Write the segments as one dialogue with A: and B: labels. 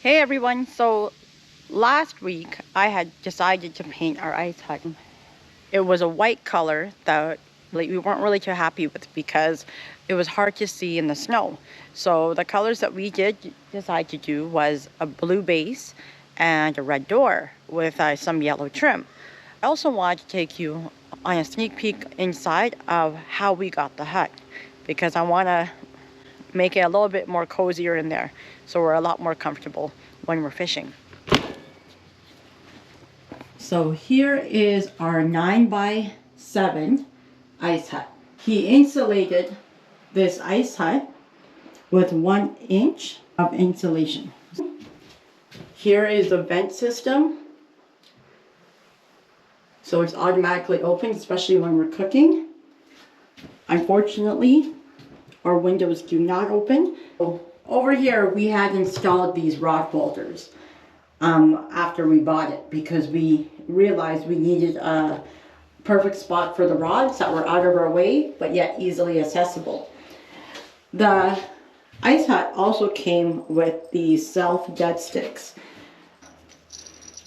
A: Hey everyone, so last week I had decided to paint our ice hut. It was a white color that we weren't really too happy with because it was hard to see in the snow. So the colors that we did decide to do was a blue base and a red door with some yellow trim. I also wanted to take you on a sneak peek inside of how we got the hut because I want to make it a little bit more cozier in there so we're a lot more comfortable when we're fishing. So here is our 9x7 ice hut. He insulated this ice hut with 1 inch of insulation. Here is the vent system. So it's automatically open, especially when we're cooking. Unfortunately, our windows do not open. Over here, we had installed these rock bolters after we bought it because we realized we needed a perfect spot for the rods that were out of our way, but yet easily accessible. The ice hut also came with these self-dead sticks.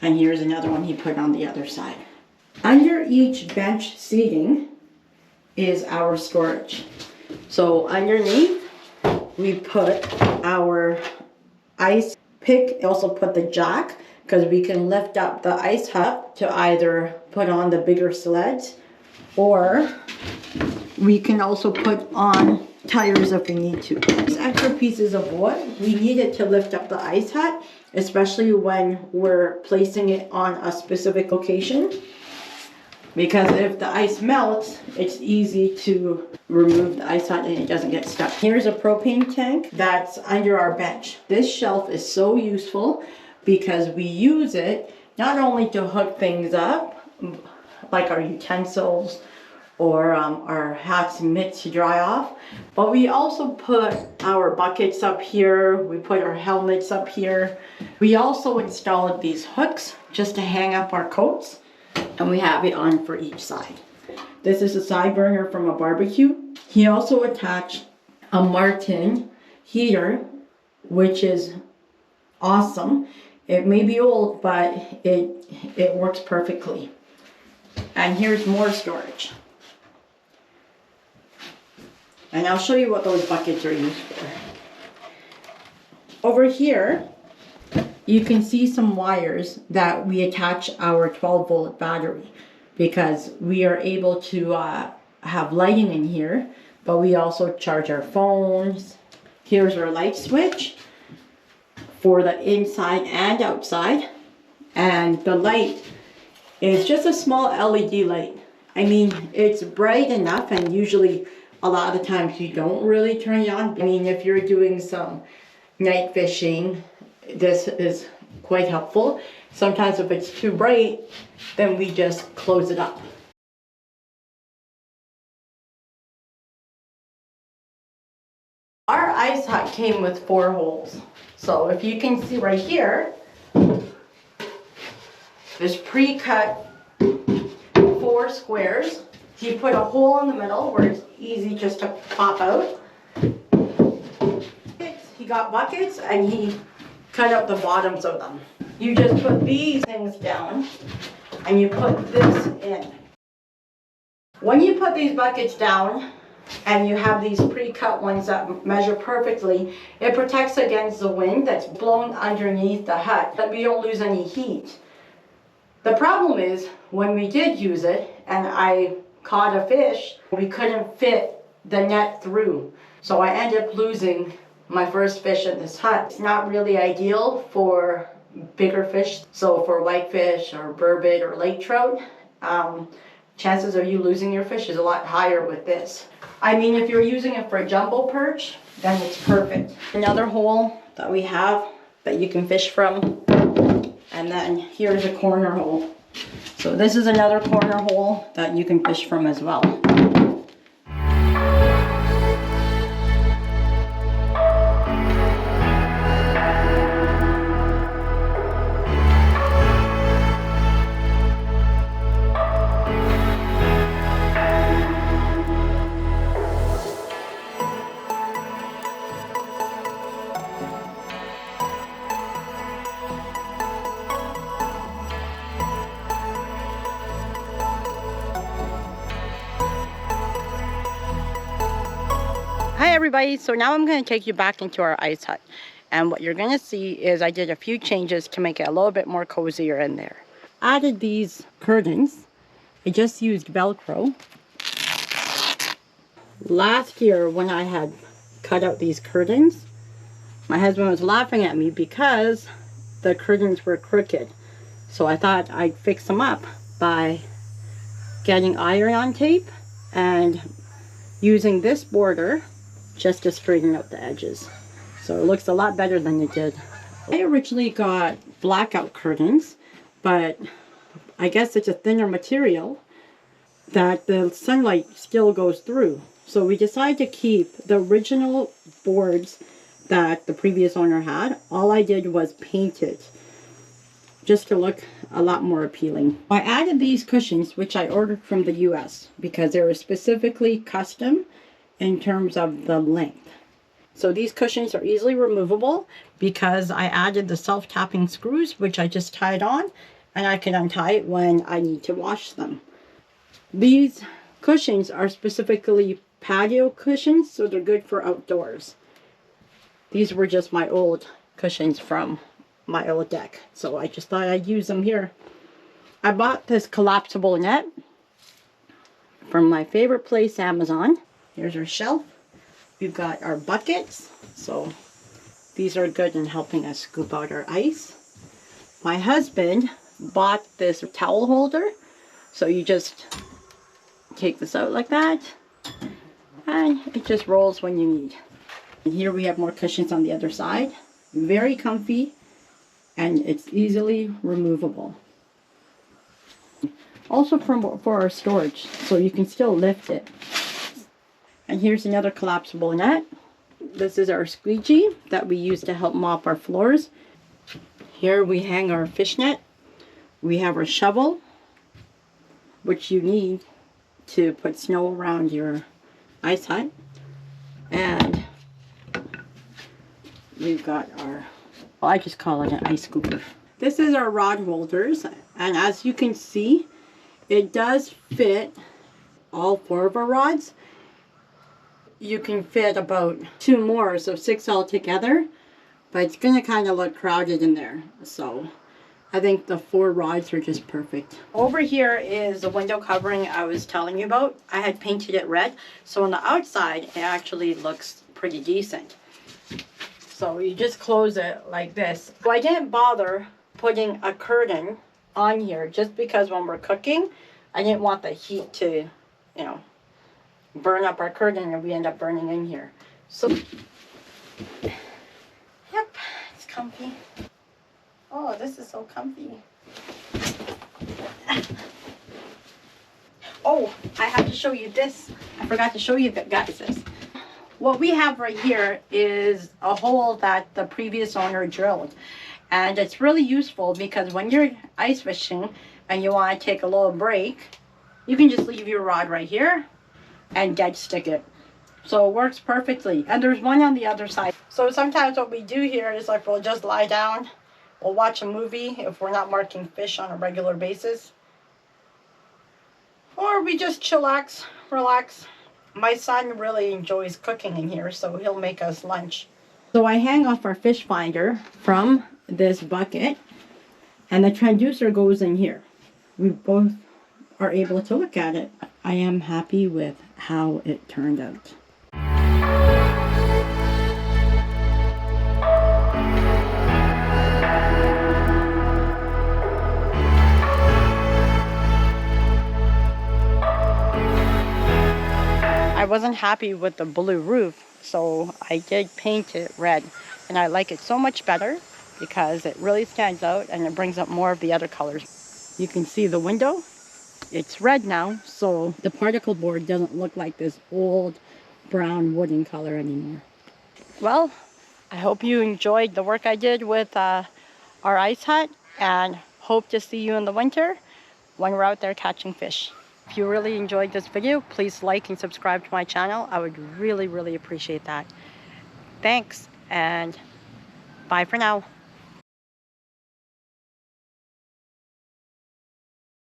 A: And here's another one he put on the other side. Under each bench seating is our storage. So underneath, we put our ice pick. Also put the jack because we can lift up the ice hut to either put on the bigger sleds, or we can also put on tires if we need to. These extra pieces of wood, we needed to lift up the ice hut, especially when we're placing it on a specific location. Because if the ice melts, it's easy to remove the ice hut and it doesn't get stuck. Here's a propane tank that's under our bench. This shelf is so useful because we use it not only to hook things up, like our utensils or our hats and mitts to dry off, but we also put our buckets up here. We put our helmets up here. We also installed these hooks just to hang up our coats. And we have it on for each side. This is a side burner from a barbecue. He also attached a Martin heater, which is awesome. It may be old, but it works perfectly. And here's more storage. And I'll show you what those buckets are used for. Over here, you can see some wires that we attach our 12-volt battery because we are able to have lighting in here, but we also charge our phones. Here's our light switch for the inside and outside. And the light is just a small LED light. I mean, it's bright enough, and usually a lot of the times you don't really turn it on. I mean, if you're doing some night fishing, this is quite helpful. Sometimes if it's too bright, then we just close it up. Our ice hut came with 4 holes. So if you can see right here, there's pre-cut 4 squares. He put a hole in the middle where it's easy just to pop out. He got buckets and he cut out the bottoms of them. You just put these things down and you put this in. When you put these buckets down and you have these pre-cut ones that measure perfectly, it protects against the wind that's blown underneath the hut, but we don't lose any heat. The problem is when we did use it and I caught a fish, we couldn't fit the net through. So I ended up losing my first fish in this hut. It's not really ideal for bigger fish. So for whitefish or burbot or lake trout, chances of you losing your fish is a lot higher with this. I mean, if you're using it for a jumbo perch, then it's perfect. Another hole that we have that you can fish from. And then here's a corner hole. So this is another corner hole that you can fish from as well. Hi everybody, so now I'm going to take you back into our ice hut. And what you're going to see is I did a few changes to make it a little bit more cozier in there. Added these curtains. I just used Velcro. Last year when I had cut out these curtains, my husband was laughing at me because the curtains were crooked. So I thought I'd fix them up by getting iron-on tape and using this border just to straighten out the edges. So it looks a lot better than it did. I originally got blackout curtains, but I guess it's a thinner material that the sunlight still goes through. So we decided to keep the original boards that the previous owner had. All I did was paint it just to look a lot more appealing. I added these cushions, which I ordered from the US because they were specifically custom in terms of the length. So these cushions are easily removable because I added the self-tapping screws, which I just tied on, and I can untie it when I need to wash them. These cushions are specifically patio cushions, so they're good for outdoors. These were just my old cushions from my old deck, so I just thought I'd use them here. I bought this collapsible net from my favorite place, Amazon. Here's our shelf. We've got our buckets, so these are good in helping us scoop out our ice. My husband bought this towel holder, so you just take this out like that, and it just rolls when you need. And here we have more cushions on the other side. Very comfy, and it's easily removable. Also for our storage, so you can still lift it. And here's another collapsible net. This is our squeegee that we use to help mop our floors. Here we hang our fish net. We have our shovel, which you need to put snow around your ice hut. And we've got our, well, I just call it an ice scooper. This is our rod holders, and as you can see, it does fit all 4 of our rods. You can fit about 2 more, so 6 altogether, but it's going to kind of look crowded in there. So I think the 4 rods are just perfect. Over here is the window covering I was telling you about. I had painted it red, so on the outside it actually looks pretty decent. So you just close it like this. So I didn't bother putting a curtain on here just because when we're cooking, I didn't want the heat to, you know, burn up our curtain and we end up burning in here. So, yep, it's comfy. Oh, this is so comfy. Oh, I have to show you this. I forgot to show you guys this. What we have right here is a hole that the previous owner drilled. And it's really useful because when you're ice fishing and you want to take a little break, you can just leave your rod right here and dead stick it. So it works perfectly. And there's one on the other side. So sometimes what we do here is like we'll just lie down, we'll watch a movie if we're not marking fish on a regular basis. Or we just chillax, relax. My son really enjoys cooking in here, so he'll make us lunch. So I hang off our fish finder from this bucket, and the transducer goes in here. We both are able to look at it. I am happy with how it turned out. I wasn't happy with the blue roof, so I did paint it red, and I like it so much better because it really stands out and it brings up more of the other colors. You can see the window. It's red now, so the particle board doesn't look like this old brown wooden color anymore. Well, I hope you enjoyed the work I did with our ice hut, and hope to see you in the winter when we're out there catching fish. If you really enjoyed this video, please like and subscribe to my channel. I would really, really appreciate that. Thanks, and bye for now.